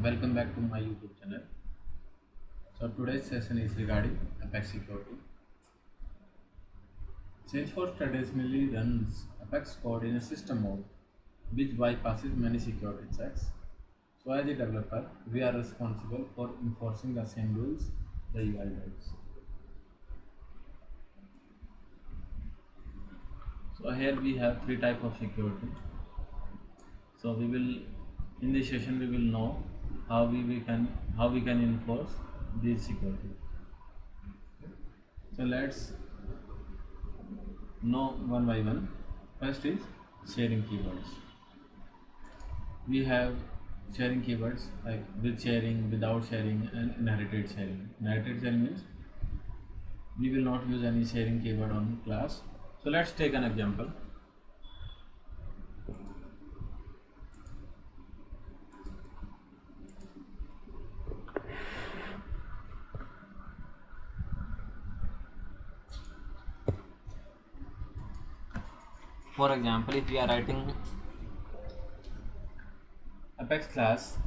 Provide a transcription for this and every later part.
Welcome back to my YouTube channel. So today's session is regarding Apex security. Salesforce traditionally runs Apex code in a system mode, which bypasses many security checks. So as a developer, we are responsible for enforcing the same rules the UI does. So here we have three types of security. So in this session we will know how we can enforce this security. So let's know one by one. First is sharing keywords. We have sharing keywords like with sharing, without sharing, and inherited sharing. Inherited sharing means we will not use any sharing keyword on class. So let's take an example. For example, if we are writing Apex class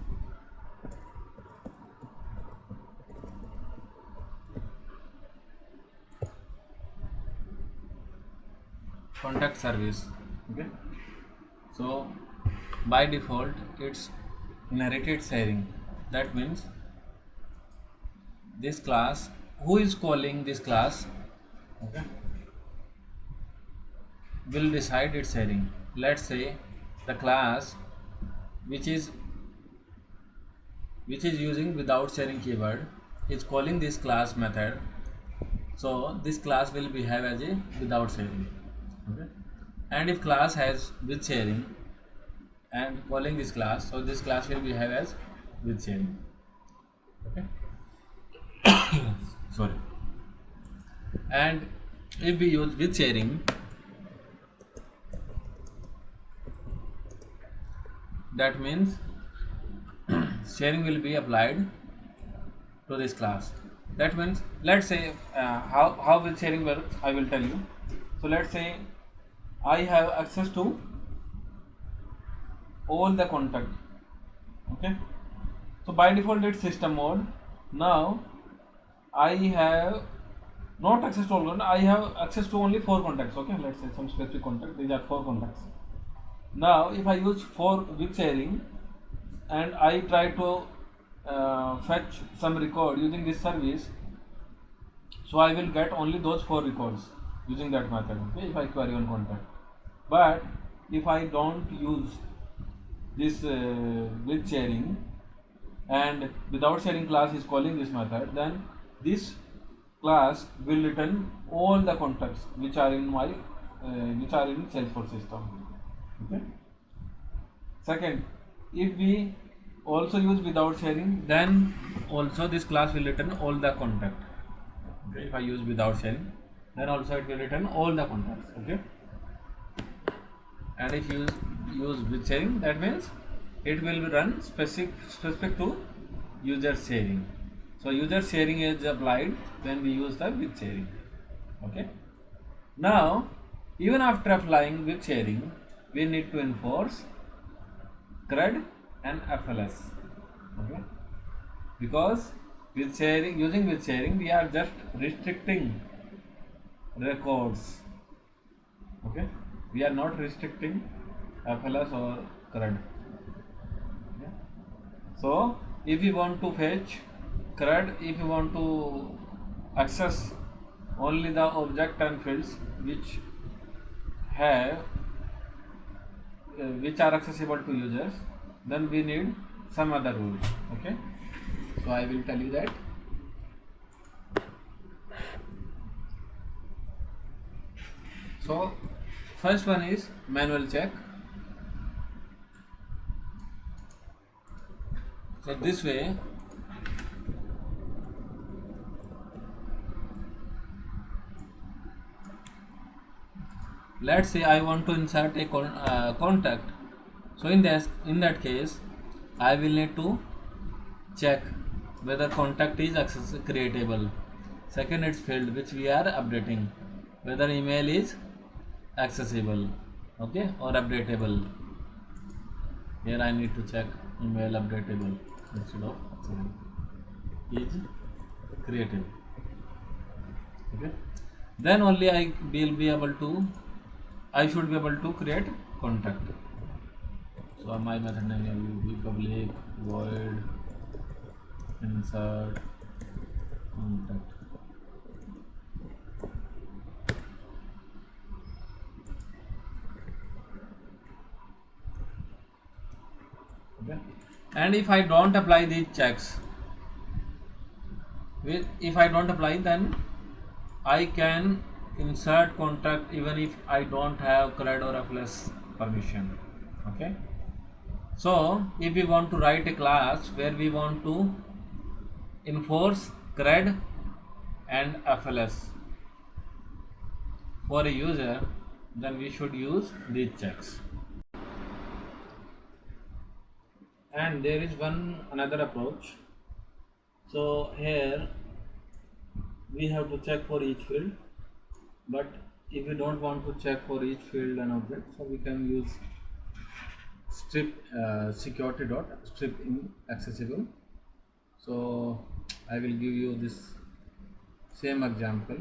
contact service, okay, so by default it's inherited sharing. That means this class, who is calling this class, okay, will decide its sharing. Let's say the class which is using without sharing keyword is calling this class method, so this class will behave as a without sharing, okay. And if class has with sharing and calling this class, so this class will behave as with sharing, okay. Sorry. And if we use with sharing, that means sharing will be applied to this class. That means, let's say how with sharing works, I will tell you. So let's say I have access to all the contact, okay. So by default it's system mode. Now I have not access to all contact, I have access to only 4 contacts, okay. Let's say some specific contact, these are 4 contacts. Now if I use 4 with sharing and I try to fetch some record using this service, so I will get only those 4 records using that method, okay, if I query one contact. But if I don't use this with sharing and without sharing class is calling this method, then this class will return all the contacts which are in my which are in Salesforce system, okay. Second, if we also use without sharing, then also this class will return all the contact, okay. If I use without sharing, then also it will return all the contacts, okay. And if you use with sharing, that means it will run specific to user sharing. So user sharing is applied when we use the with sharing, okay. Now even after applying with sharing, we need to enforce CRUD and FLS, okay, because with sharing, using with sharing, we are just restricting records, okay. We are not restricting FLS or CRUD, okay? So if you want to fetch CRUD, if you want to access only the object and fields which have which are accessible to users, then we need some other rules, okay. So I will tell you that. So first one is manual check. So this way let's say I want to insert a contact. So in that case, I will need to check whether contact is creatable. Second, its field which we are updating, whether email is accessible, okay, or updatable. Here I need to check email updatable. instead of accessible is created. Okay, then only I will be able to, I should be able to create contact. So my method name will be public void insert contact. Okay, and if I don't apply these checks, if I don't apply, then I can insert contact even if I don't have CRUD or FLS permission. Okay, so if we want to write a class where we want to enforce CRUD and FLS for a user, then we should use these checks. And there is another approach. So here we have to check for each field, but if we don't want to check for each field and object, so we can use strip security dot strip inaccessible. So I will give you this same example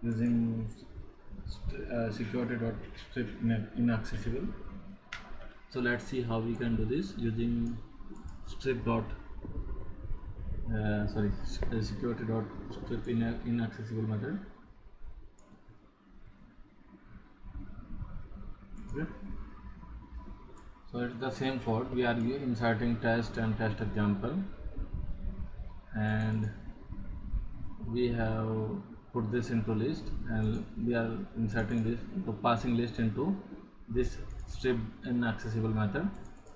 using security dot strip inaccessible. So let's see how we can do this using strip dot security dot strip inaccessible method. Okay. So it's the same code. We are inserting test and test example, and we have put this into list, and we are inserting this into passing list into this strip inaccessible method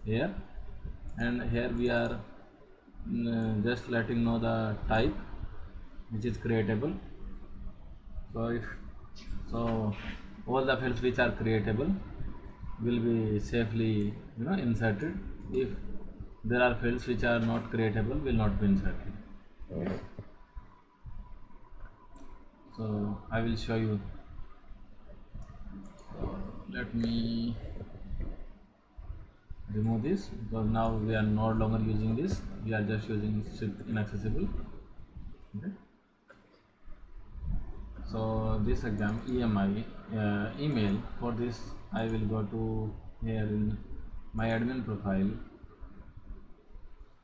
here, and here we are just letting know the type which is creatable. So all the fields which are creatable will be safely inserted. If there are fields which are not creatable, will not be inserted. So I will show you. So let me remove this, because now we are no longer using this, we are just using strip inaccessible. Okay. So this exam email, for this I will go to here in my admin profile.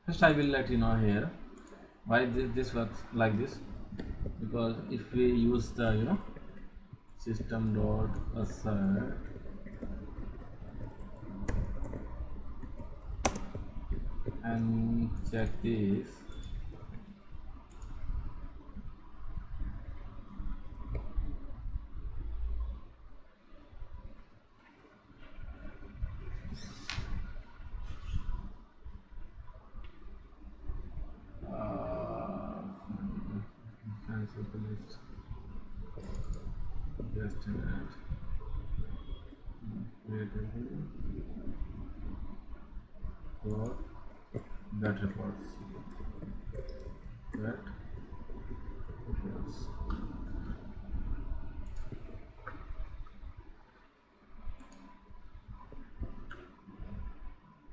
First I will let you know here why this works like this, because if we use the system dot assert and check this, cancel the list, just add creatable for that reports, that reports.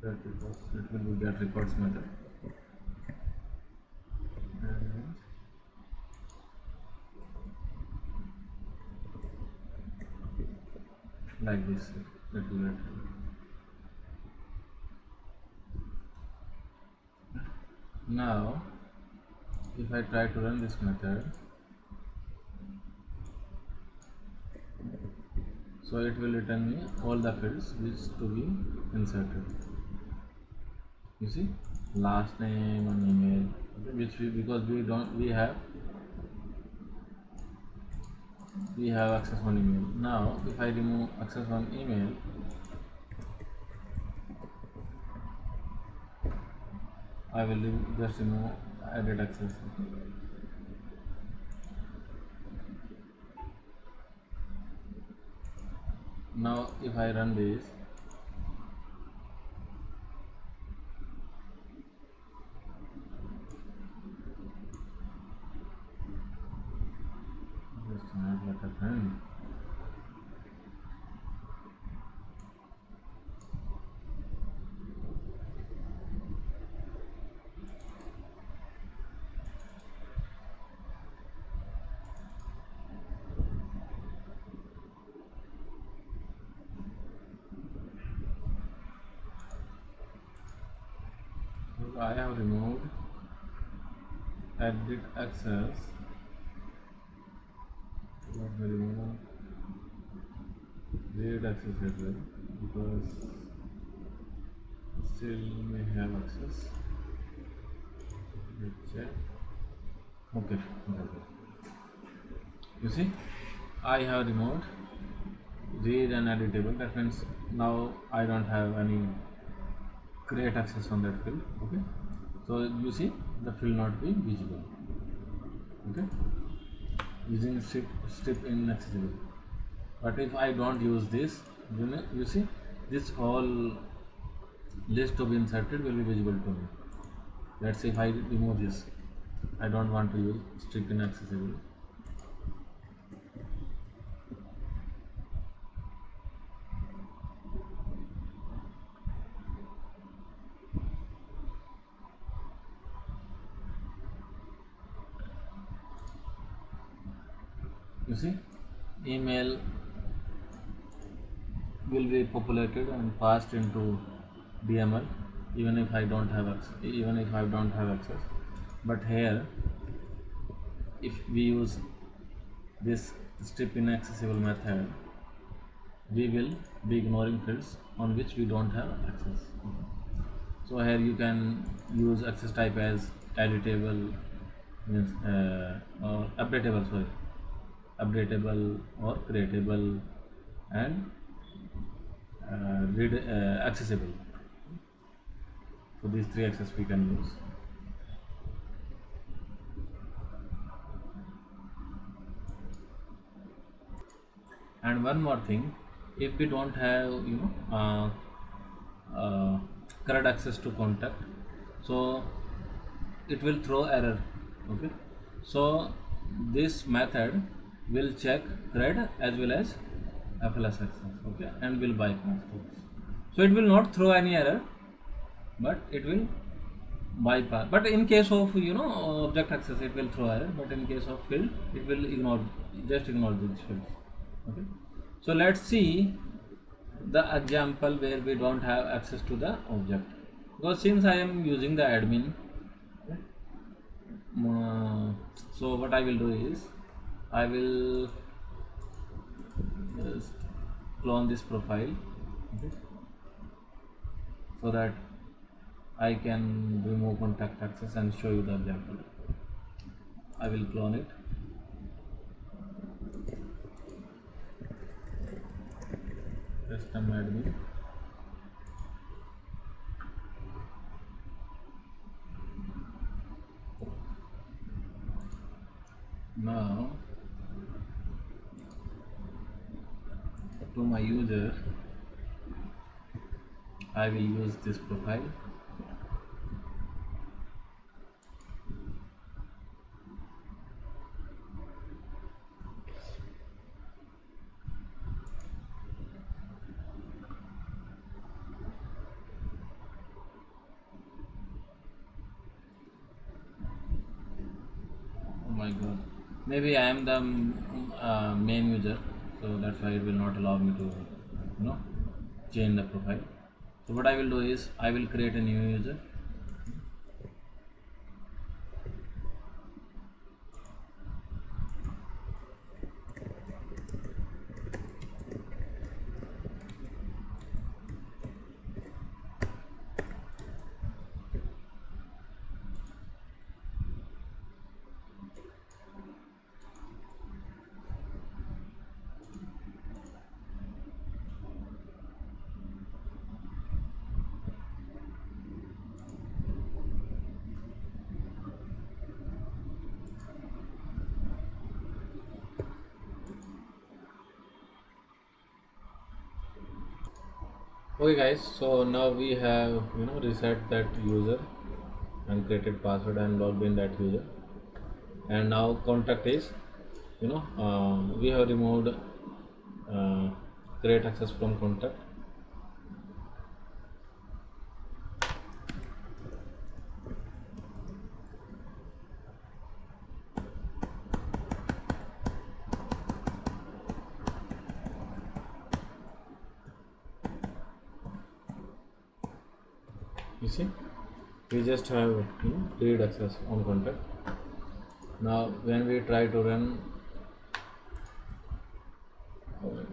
That reports, it will be that reports method, and like this it will get. Now if I try to run this method, so it will return me all the fields which to be inserted. You see, last name and email, okay, which because we have access on email. Now if I remove access on email, I will just remove edit access. Now if I run this, just not what happened. I have removed edit access. Let me remove read access as well, because still may have access. Let's check. Okay, you see, I have removed read and edit table. That means now I don't have any create access on that field. Okay, so you see the field not be visible. Okay, using strip inaccessible. But if I don't use this, you see this whole list to be inserted will be visible to me. Let's say if I remove this, I don't want to use strip inaccessible. You see, email will be populated and passed into DML even if I don't have access. But here, if we use this strip inaccessible method, we will be ignoring fields on which we don't have access. So here you can use access type as editable, means or updatable or creatable, and read accessible. So these three access we can use. And one more thing, if we don't have correct access to contact, so it will throw error. Okay, so this method will check CRUD as well as FLS access. Okay, and will bypass those. So it will not throw any error, but it will bypass. But in case of object access, it will throw error. But in case of field, it will ignore these fields. Okay, so let's see the example where we don't have access to the object, because since I am using the admin, so what I will do is I will clone this profile. Okay, so that I can remove contact access and show you the example. I will clone it. Custom admin. Now to my user, I will use this profile. Oh my god, maybe I am the main user, so that's why it will not allow me to change the profile. So what I will do is I will create a new user. Okay guys, so now we have reset that user and created password and logged in that user, and now contact is we have removed create access from contact. You see, we just have read access on contact. Now when we try to run, oh my god.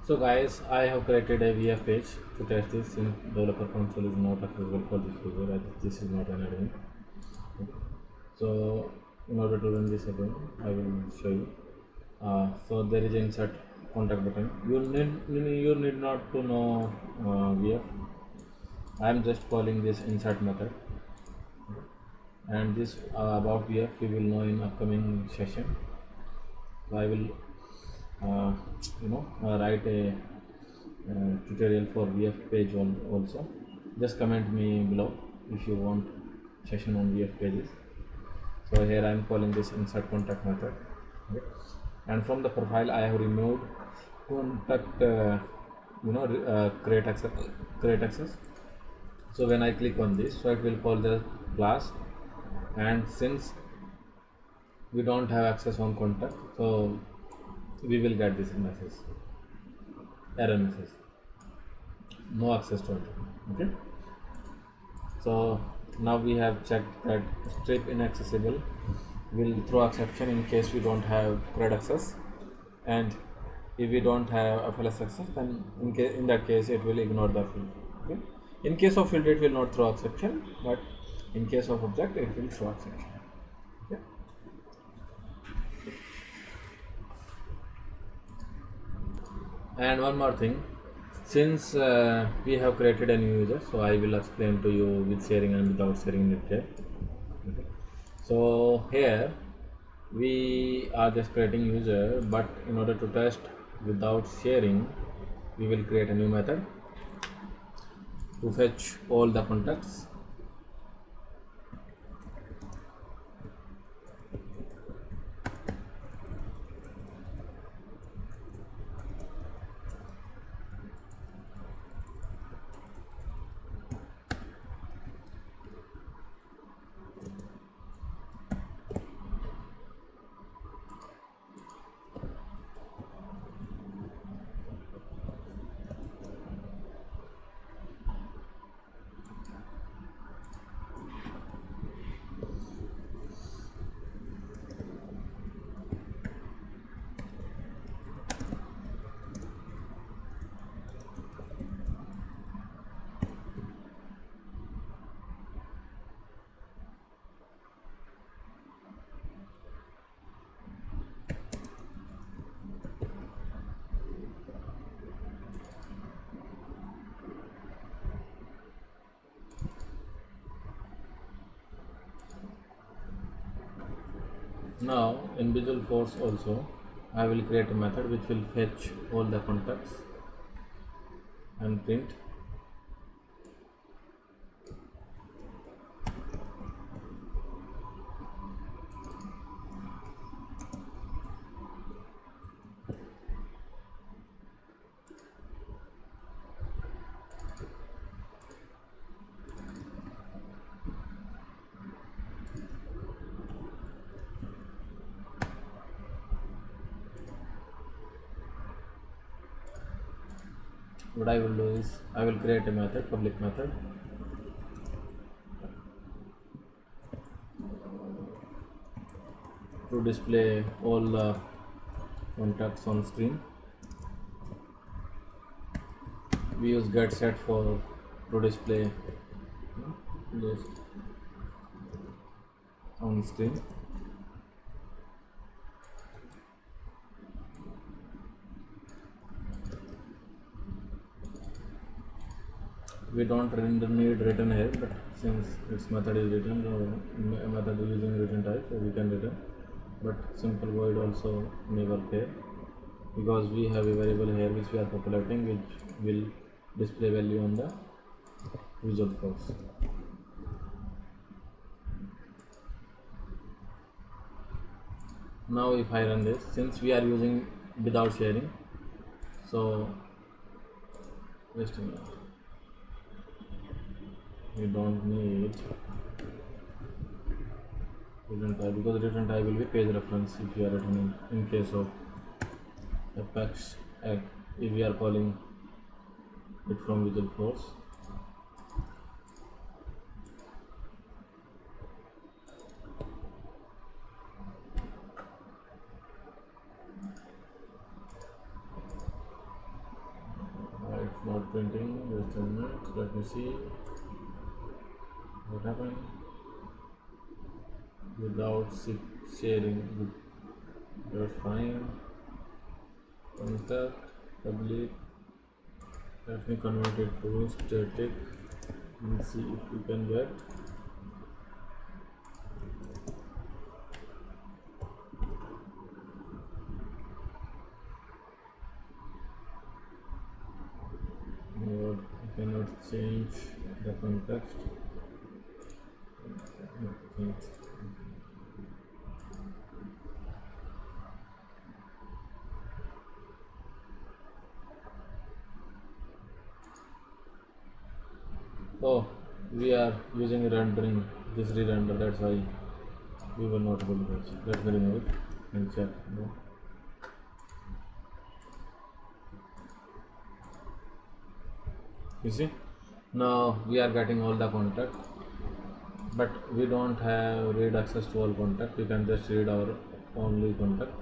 So guys, I have created a VF page to test this since developer console is not accessible for this user as this is not an admin. So in order to run this again, I will show you. So there is insert contact button. You need not to know VF. I am just calling this insert method, and this about VF we will know in upcoming session. So I will write a tutorial for VF page also. Just comment me below if you want session on VF pages. So here I am calling this insert contact method. Okay. And from the profile I have removed contact create access. So when I click on this, so it will call the class, and since we don't have access on contact, so we will get this message, error message, no access to it. Okay. So now we have checked that strip inaccessible will throw exception in case we don't have CRUD access, and if we don't have FLS access, then in that case it will ignore the field. Okay. In case of field it will not throw exception, but in case of object it will throw exception. Okay. And one more thing, since we have created a new user, so I will explain to you with sharing and without sharing detail. Okay. So here we are just creating user, but in order to test without sharing, we will create a new method to fetch all the contacts. Now in Visual Force also I will create a method which will fetch all the contacts and print. What I will do is I will create a method, public method, to display all the contacts on screen. We use get set for to display list on screen. We don't need written here, but since its method is written, method is using written type, so we can return. But simple void also may work here, because we have a variable here which we are populating, which will display value on the Visual Force. now if I run this, since we are using without sharing, so just a minute, we don't need return type, because return type will be page reference if you are returning in case of Apex. If we are calling it from Visualforce. It's not printing, just a minute, let me see what happened. Without sharing, that's fine. Contact, public, let me convert it to static and see if we can get. I cannot change the context. Oh, we are using rendering, this re-render, that's why we were not able to catch. Let me remove it and check. No. You see, now we are getting all the contact, but we don't have read access to all contact. We can just read our only contact,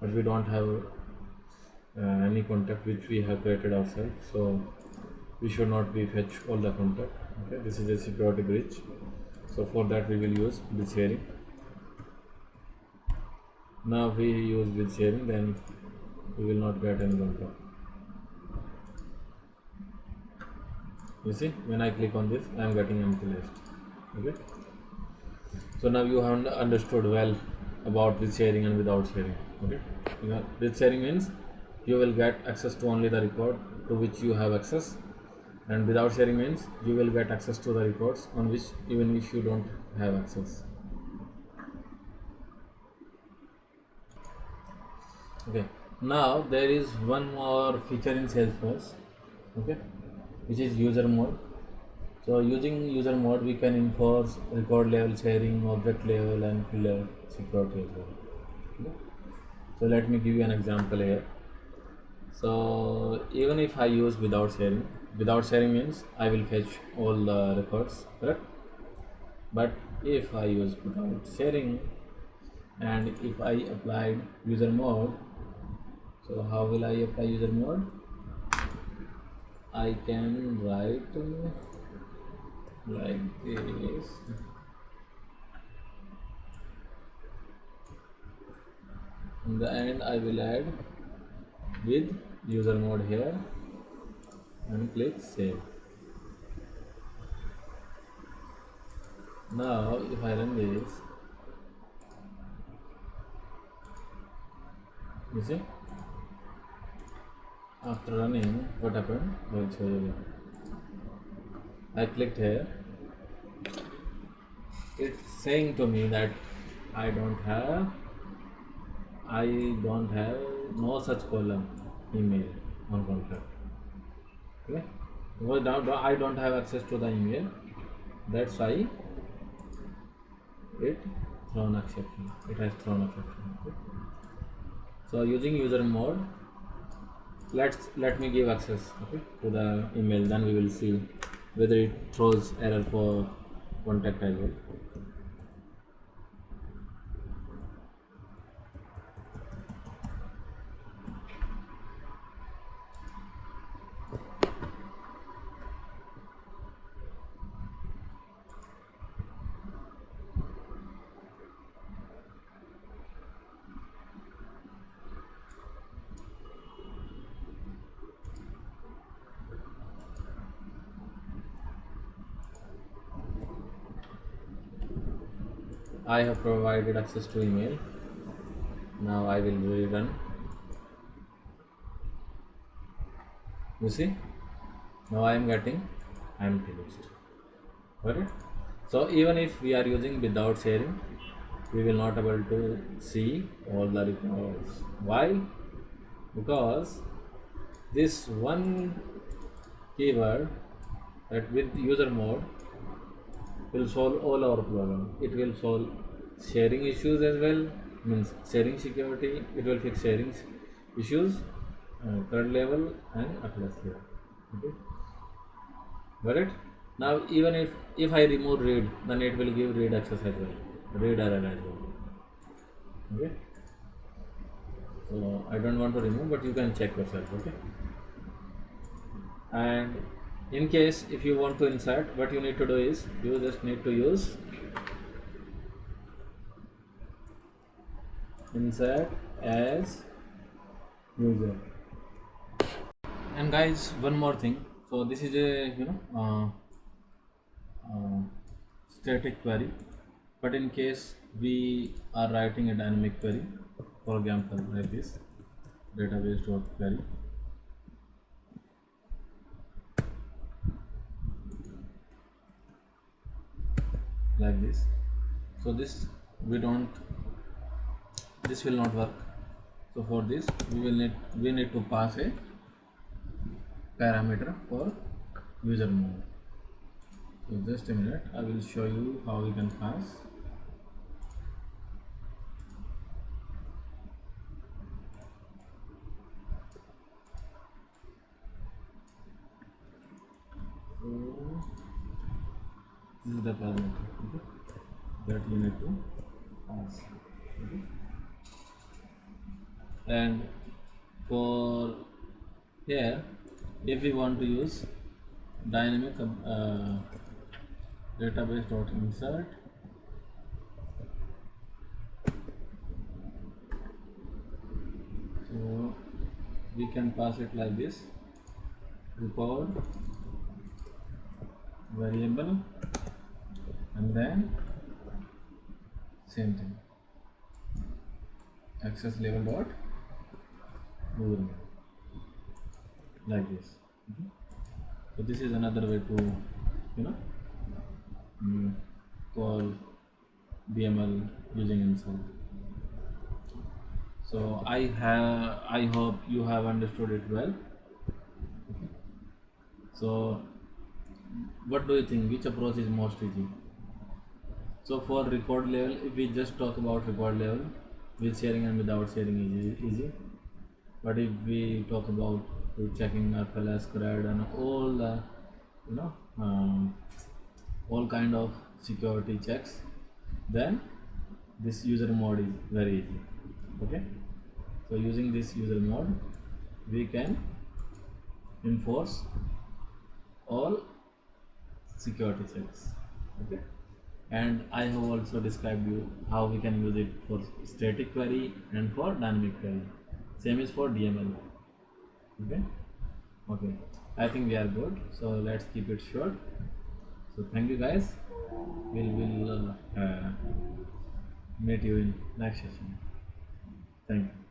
but we don't have any contact which we have created ourselves, so we should not be fetch all the contact. Okay, this is a security breach, so for that we will use with sharing. Now we use with sharing, then we will not get any contact. You see, when I click on this, I am getting empty list. Okay, so now you have understood well about with sharing and without sharing. Okay, with sharing means you will get access to only the record to which you have access, and without sharing means you will get access to the records on which even if you don't have access. Okay, now there is one more feature in Salesforce, okay, which is user mode. So using user mode, we can enforce record level sharing, object level, and field level security as well. Okay. So let me give you an example here. So even if I use without sharing means I will fetch all the records, correct? But if I use without sharing and if I applied user mode, so how will I apply user mode? I can write like this. In the end, I will add with user mode here and click save. Now, if I run this, you see, after running, what happened? I will show you again. I clicked here. It's saying to me that I don't have no such column email on contact. Okay, because now I don't have access to the email. That's why it has thrown exception. Okay. So using user mode, let me give access, okay, to the email. Then we will see whether it throws error for contact as well. I have provided access to email. Now I will rerun. You see, now I am getting empty list. Got it? So even if we are using without sharing, we will not able to see all the records. Why? Because this one keyword that with user mode will solve all our problem. It will solve sharing issues as well, means sharing security. It will fix sharing issues, third level and atlas level. Okay, got it? Now even if I remove read, then it will give read access as well, read error as well. Okay, so I don't want to remove, but you can check yourself. Okay, and in case if you want to insert, what you need to do is you just need to use insert as user. And guys, one more thing. So this is a static query, but in case we are writing a dynamic query, for example like this database dot query, like this. So this we don't, this will not work. So for this we need to pass a parameter for user mode. So just a minute, I will show you how we can pass. So this is the parameter, okay, that you need to pass. Okay. And for here, if we want to use dynamic database dot insert, so we can pass it like this: record variable and then same thing, access level dot user, like this. Okay. So this is another way to call DML using insert. So I hope you have understood it well. Okay. So what do you think, which approach is most easy? So for record level, if we just talk about record level, with sharing and without sharing is easy. But if we talk about checking FLS, CRUD and all the all kind of security checks, then this user mode is very easy. Okay, so using this user mode we can enforce all security checks. Okay, and I have also described you how we can use it for static query and for dynamic query. Same is for DML. Okay, I think we are good, so let's keep it short. So thank you guys, we'll meet you in next session. Thank you.